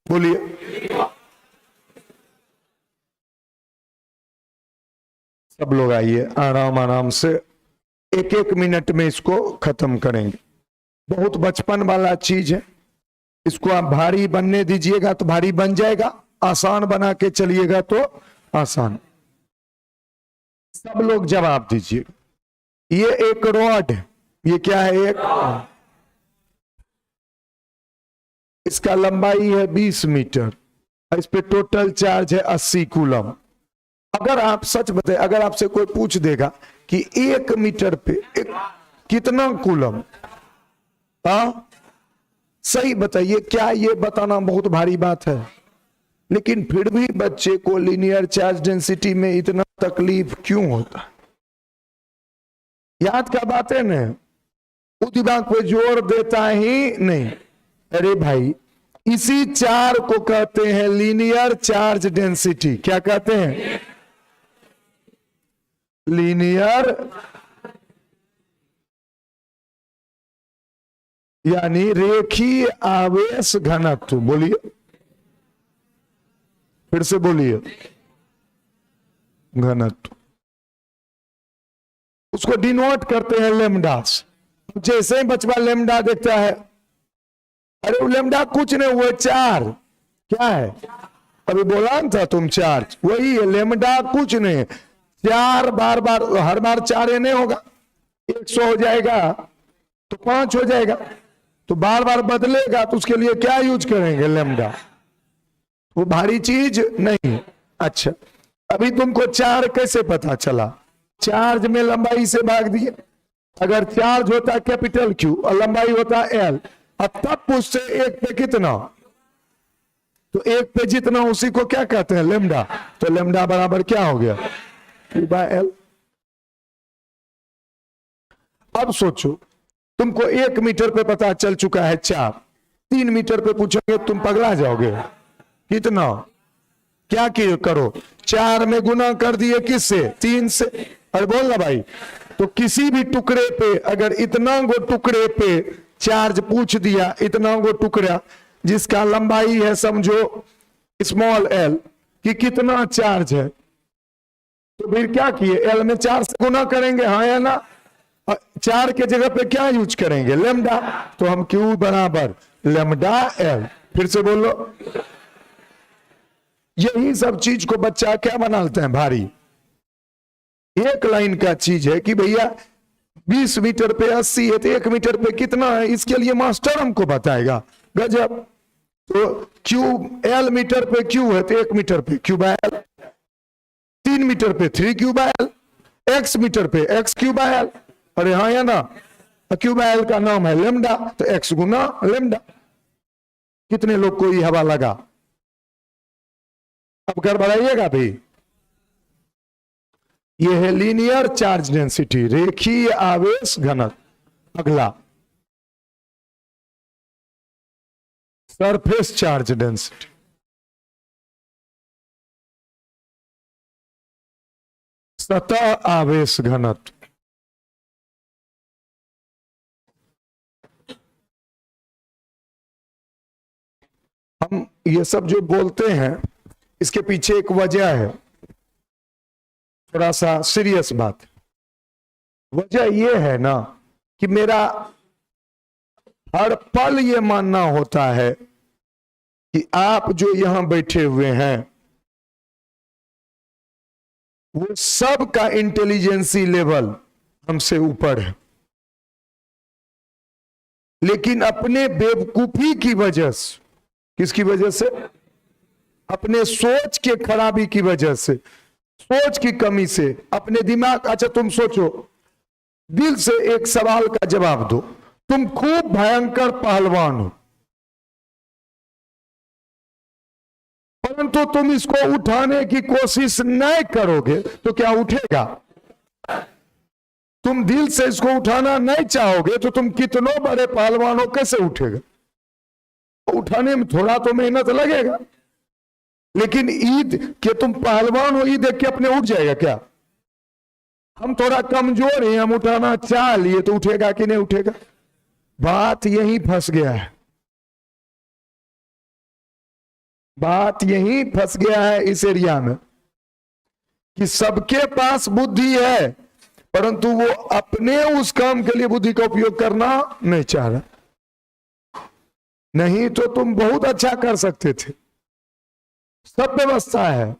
बोलिए, सब लोग आइए, आराम आराम से, एक एक मिनट में इसको खत्म करेंगे। बहुत बचपन वाला चीज है, इसको आप भारी बनने दीजिएगा तो भारी बन जाएगा, आसान बना के चलिएगा तो आसान। सब लोग जवाब दीजिए। ये एक रॉड है, ये क्या है, एक, इसका लंबाई है 20 मीटर, इस पे टोटल चार्ज है 80 कूलम। अगर आप सच बताए, अगर आपसे कोई पूछ देगा कि 1 मीटर पे कितना कूलम, सही बताइए, क्या ये बताना बहुत भारी बात है। लेकिन फिर भी बच्चे को लीनियर चार्ज डेंसिटी में इतना तकलीफ क्यों होता, याद क्या बात है ना, वो दिमाग पे जोर देता ही नहीं। अरे भाई, इसी चार को कहते हैं लीनियर चार्ज डेंसिटी। क्या कहते हैं, लीनियर, यानी रेखीय आवेश घनत्व। बोलिए, फिर से बोलिए, घनत्व। उसको डिनोट करते हैं लेमडास। जैसे ही बचवा लेमडा देखता है, अरे वो लेमडा कुछ नहीं, वो चार क्या है, अभी बोला था तुम चार्ज, वही है लेमडा, कुछ नहीं। चार बार बार, हर बार चार नहीं होगा, 100 हो जाएगा तो 5 हो जाएगा, तो बार बार बदलेगा, तो उसके लिए क्या यूज करेंगे, लेमडा। वो भारी चीज नहीं। अच्छा, अभी तुमको चार कैसे पता चला, चार्ज में लंबाई से भाग दिए। अगर चार्ज होता कैपिटल क्यू और लंबाई होता एल, अब तब पूछते एक पे कितना, तो एक पे जितना उसी को क्या कहते हैं, लेमडा। तो लेमडा बराबर क्या हो गया, क्यू बाय एल। अब सोचो, तुमको 1 मीटर पे पता चल चुका है चार, 3 मीटर पे पूछोगे तुम पगला जाओगे। कितना, क्या किए करो, 4 में गुना कर दिए किससे, 3 से। अरे बोल ना भाई, तो किसी भी टुकड़े पे अगर इतना गो टुकड़े पे चार्ज पूछ दिया, इतना गो टुकड़ा जिसका लंबाई है समझो स्मॉल एल, कि कितना चार्ज है, तो फिर क्या किए, एल में 4 से गुना करेंगे, हाँ या ना। 4 के जगह पे क्या यूज करेंगे, लेमडा। तो हम क्यू बराबर लेमडा एल। फिर से बोलो, यही सब चीज को बच्चा क्या बनाते हैं, भारी। एक लाइन का चीज है कि भैया 20 मीटर पे 80 है, तो 1 मीटर पे कितना है, इसके लिए मास्टर हमको बताएगा, गजब। तो क्यू, एल मीटर पे क्यू है, तो 1 मीटर पे क्यू बाय एल, 3 मीटर पे 3 Q by L, X metre पे एक्स क्यू बाय एल। अरे हाँ या ना, क्यू बाय एल का नाम है लेमडा, तो एक्स गुना लेमडा। कितने लोग को ये हवा लगा, अब कर बढ़ाइएगा भी। ये है लीनियर चार्ज डेंसिटी, रेखीय आवेश घनत्व। अगला सरफेस चार्ज डेंसिटी। सतह आवेश घनत्व। हम ये सब जो बोलते हैं इसके पीछे एक वजह है, थोड़ा सा सीरियस बात। वजह यह है ना कि मेरा हर पल ये मानना होता है कि आप जो यहां बैठे हुए हैं वो सब का इंटेलिजेंसी लेवल हमसे ऊपर है, लेकिन अपने बेवकूफी की वजह से, किसकी वजह से, अपने सोच के खराबी की वजह से, सोच की कमी से, अपने दिमाग। अच्छा तुम सोचो, दिल से एक सवाल का जवाब दो, तुम खूब भयंकर पहलवान हो, परंतु तुम इसको उठाने की कोशिश नहीं करोगे तो क्या उठेगा? तुम दिल से इसको उठाना नहीं चाहोगे तो तुम कितनों बड़े पहलवान हो, कैसे उठेगा? उठाने में थोड़ा तो मेहनत लगेगा, लेकिन ईद के तुम पहलवान हो, ईद देख के अपने उठ जाएगा क्या? हम थोड़ा कमजोर हैं, हम उठाना चाह लिए तो उठेगा कि नहीं उठेगा? बात यही फंस गया है, बात यही फंस गया है इस एरिया में कि सबके पास बुद्धि है, परंतु वो अपने उस काम के लिए बुद्धि का उपयोग करना नहीं चाह रहा। नहीं तो तुम बहुत अच्छा कर सकते थे, सब व्यवस्था है।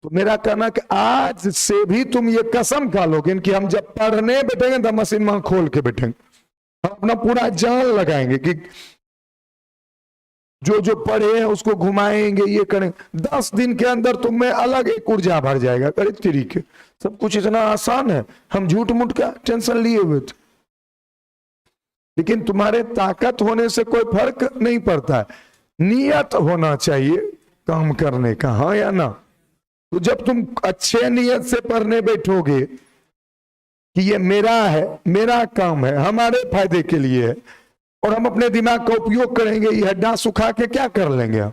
तो मेरा कहना कि आज से भी तुम ये कसम खा लोगे कि हम जब पढ़ने बैठेंगे तो मशीन में खोल के बैठेंगे, हम अपना पूरा जान लगाएंगे कि जो जो पढ़े हैं उसको घुमाएंगे, ये करेंगे। 10 दिन के अंदर तुम में अलग एक ऊर्जा भर जाएगा, अरे तरीके सब कुछ इतना आसान है, हम झूठ मूठ का टेंशन लिए हुए थे। लेकिन तुम्हारे ताकत होने से कोई फर्क नहीं पड़ता है, नियत होना चाहिए काम करने का, हाँ या ना? तो जब तुम अच्छे नियत से पढ़ने बैठोगे कि ये मेरा है, मेरा काम है, हमारे फायदे के लिए है, और हम अपने दिमाग का उपयोग करेंगे, ये हड्डा सुखा के क्या कर लेंगे हम?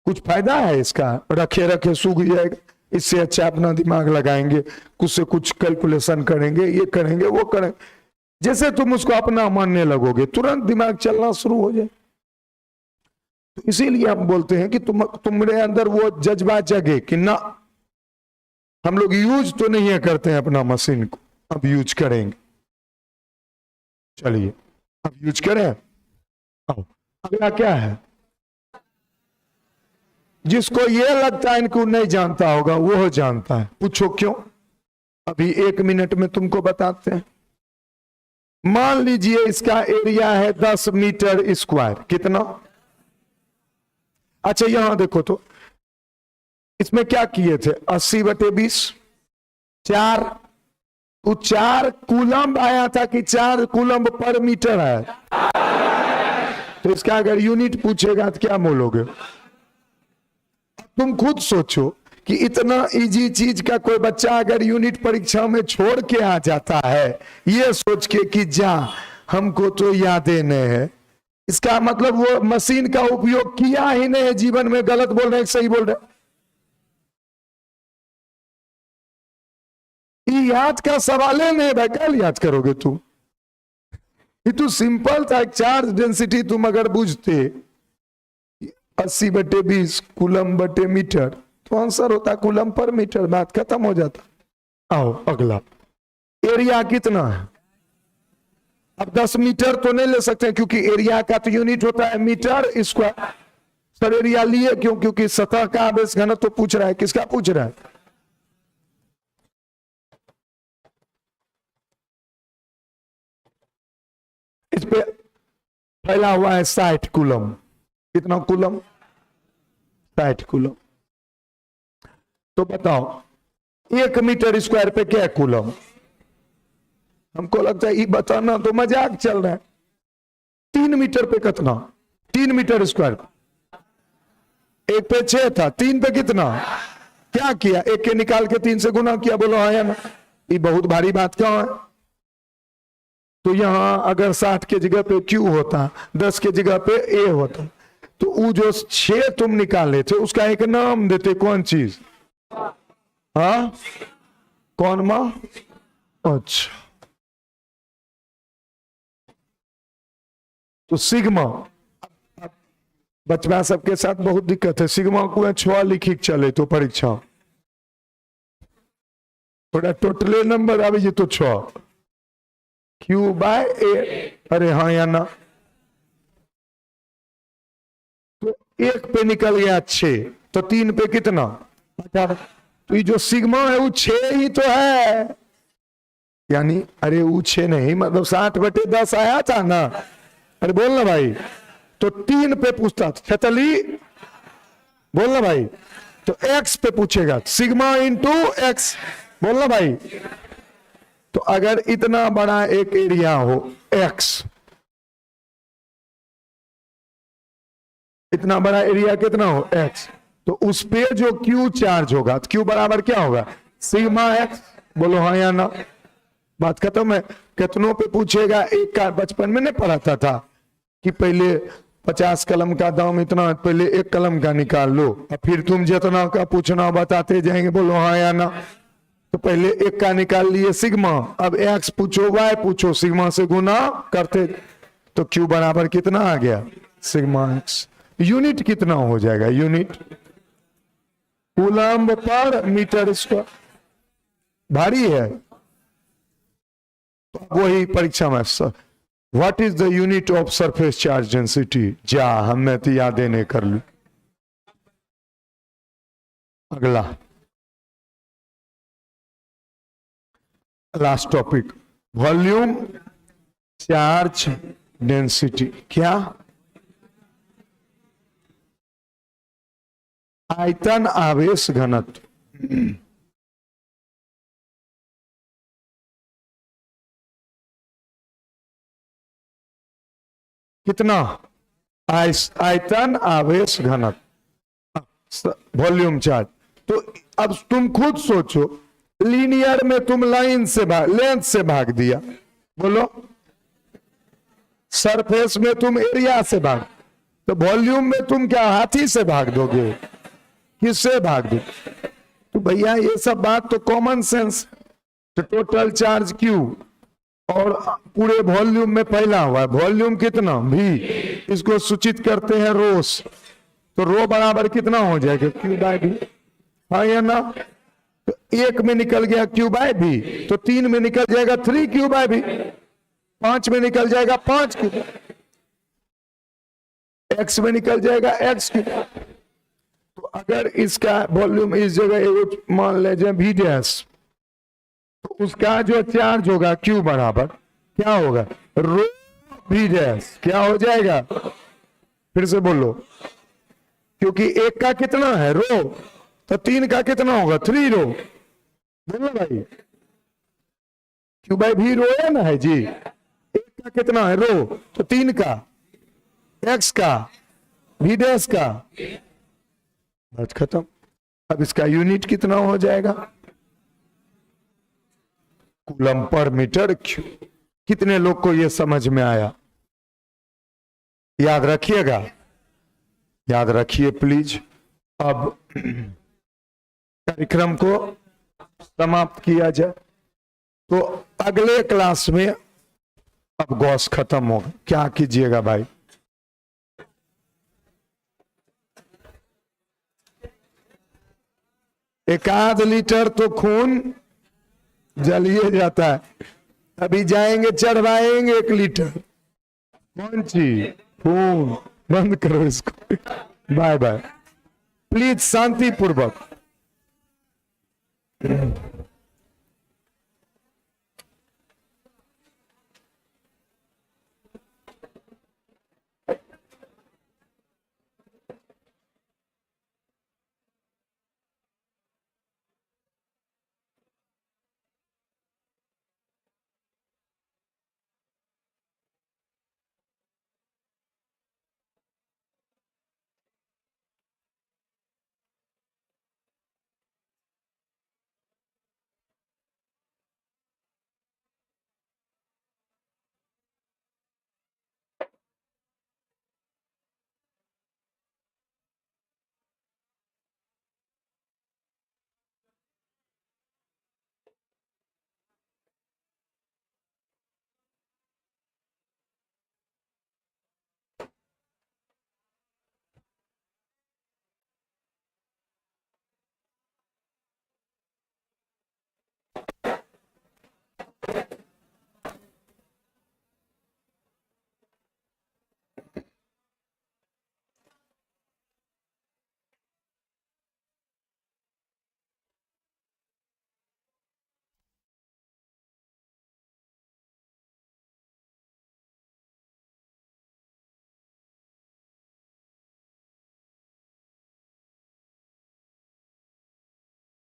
कुछ फायदा है इसका? रखे रखे सूख जाएगा। इससे अच्छा अपना दिमाग लगाएंगे, कुछ से कुछ कैलकुलेशन करेंगे, ये करेंगे वो करेंगे। जैसे तुम उसको अपना मानने लगोगे तुरंत दिमाग चलना शुरू हो जाए। तो इसीलिए हम बोलते हैं कि तुम्हारे अंदर वो जज्बा जगे कि ना, हम लोग यूज तो नहीं है करते हैं अपना मशीन को, अब यूज करेंगे। चलिए अब यूज करें। आओ अगला क्या है, जिसको ये लगता है इनको नहीं जानता होगा वो जानता है। पूछो क्यों, अभी 1 मिनट में तुमको बताते हैं। मान लीजिए इसका एरिया है 10 मीटर स्क्वायर, कितना? अच्छा यहां देखो तो इसमें क्या किए थे, 80/20 4, वो 4 कूलम्ब आया था कि 4 कूलम्ब पर मीटर है? तो इसका अगर यूनिट पूछेगा तो क्या बोलोगे? तुम खुद सोचो कि इतना इजी चीज का कोई बच्चा अगर यूनिट परीक्षा में छोड़ के आ जाता है ये सोच के कि जा हमको तो यादें नहीं है, इसका मतलब वो मशीन का उपयोग किया ही नहीं है जीवन में। गलत बोल रहे सही बोल रहे? याद का सवाल है नहीं भाई, कल याद करोगे तुम? ये तो सिंपल था, चार्ज डेंसिटी तुम अगर बुझते 80/20 कूलम बटे मीटर तो आंसर होता कूलम पर मीटर, बात खत्म हो जाता। आओ अगला, एरिया कितना है? अब 10 मीटर तो नहीं ले सकते क्योंकि एरिया का तो यूनिट होता है मीटर स्क्वायर। सर एरिया लिए क्यों? क्योंकि सतह का आवेश घनत्व तो पूछ रहा है। किसका पूछ रहा है? इस पे फैला हुआ है 60 कूलम। कितना कूलम? 60 कूलम। तो बताओ 1 मीटर स्क्वायर पे क्या कूलम? हमको लगता है ये बताना तो मजाक चल रहा है। 3 मीटर पे कितना? 3 मीटर स्क्वायर, एक पे 6 था, 3 पे कितना? क्या किया? एक के निकाल के 3 से गुना किया। बोलो हाँ या ना? ये बहुत भारी बात क्यों है? तो यहां अगर 60 के जगह पे Q होता, 10 के जगह पे A होता, तो वो जो 6 तुम निकाले थे उसका एक नाम देते। कौन चीज? हाँ कौन मां? अच्छा तो सिग्मा। बचवा सबके साथ बहुत दिक्कत है, सिग्मा को 6 लिखी चले तो परीक्षा थोड़ा टोटले नंबर आ तो 6 Q/A। अरे हाँ या ना? तो 1 पे निकल गया 6, तो 3 पे कितना? 18। तो ये जो सिग्मा है वो 6 ही तो है, यानी अरे वो 6 नहीं, मतलब 60/10 आया था ना। अरे बोलना भाई, तो 3 पे पूछता छतली, बोलना भाई। तो x पे पूछेगा, सिग्मा इंटू x, बोलना भाई। तो अगर इतना बड़ा एक एरिया हो x, इतना बड़ा एरिया कितना हो x, तो उस पे जो Q चार्ज होगा, तो Q बराबर क्या होगा? Sigma x। बोलो हाँ या ना? बात खत्म है। कितनों पे पूछेगा? एक का बचपन में नहीं पढ़ाता था कि पहले 50 कलम का दाम इतना, पहले 1 कलम का निकाल लो और फिर तुम जितना का पूछना बताते जाएंगे। बोलो हाँ या ना? तो पहले 1 का निकाल लिए सिग्मा, अब x पूछो y पूछो, सिग्मा से गुना करते तो Q बराबर कितना आ गया? Sigma x। यूनिट कितना हो जाएगा? यूनिट कूलम्ब पर मीटर स्क्वायर। भारी है तो वही परीक्षा में what is the unit of surface charge density? जा हमने तो यादें नहीं कर ली। अगला last topic, volume charge density. क्या? आयतन आवेश घनत्व। कितना? आयतन आवेश घनत्व, वॉल्यूम चार्ज। तो अब तुम खुद सोचो, लीनियर में तुम लाइन से लेंथ से भाग दिया, बोलो। सरफेस में तुम एरिया से भाग, तो वॉल्यूम में तुम क्या हाथी से भाग दोगे? किससे भाग दो? तो भैया ये सब बात तो कॉमन सेंस। तो टोटल चार्ज Q और पूरे वॉल्यूम में फैला हुआ है, वॉल्यूम कितना? V, इसको सूचित करते हैं रोस। तो रो बराबर कितना हो जाएगा? Q/V। हाँ या ना? तो 1 में निकल गया क्यू बाय भी, तो 3 में निकल जाएगा 3 क्यू बाय भी, 5 में निकल जाएगा 5 क्यू, x में निकल जाएगा x क्यू। तो अगर इसका वॉल्यूम इस जगह मान लीजिए v डैश, तो उसका जो चार्ज होगा q बराबर क्या होगा, रो v डैश। क्या हो जाएगा, फिर से बोलो, क्योंकि 1 का कितना है रो, तो 3 का कितना होगा 3 रो। बोलो भाई, क्यू बाय भी रो है ना है जी, 1 का कितना है रो, तो 3 का, x का, v डैश का, बस खत्म। अब इसका यूनिट कितना हो जाएगा, कूलम पर मीटर क्यूब। कितने लोग को यह समझ में आया, याद रखिएगा, याद रखिए प्लीज। अब कार्यक्रम को समाप्त किया जाए, तो अगले क्लास में अब गॉस खत्म होगा। क्या कीजिएगा भाई, एक आध लीटर तो खून जलिए जाता है, अभी जाएंगे चढ़वाएंगे 1 लीटर। कौन सी खून, बंद करो इसको, बाय बाय प्लीज, शांति पूर्वक।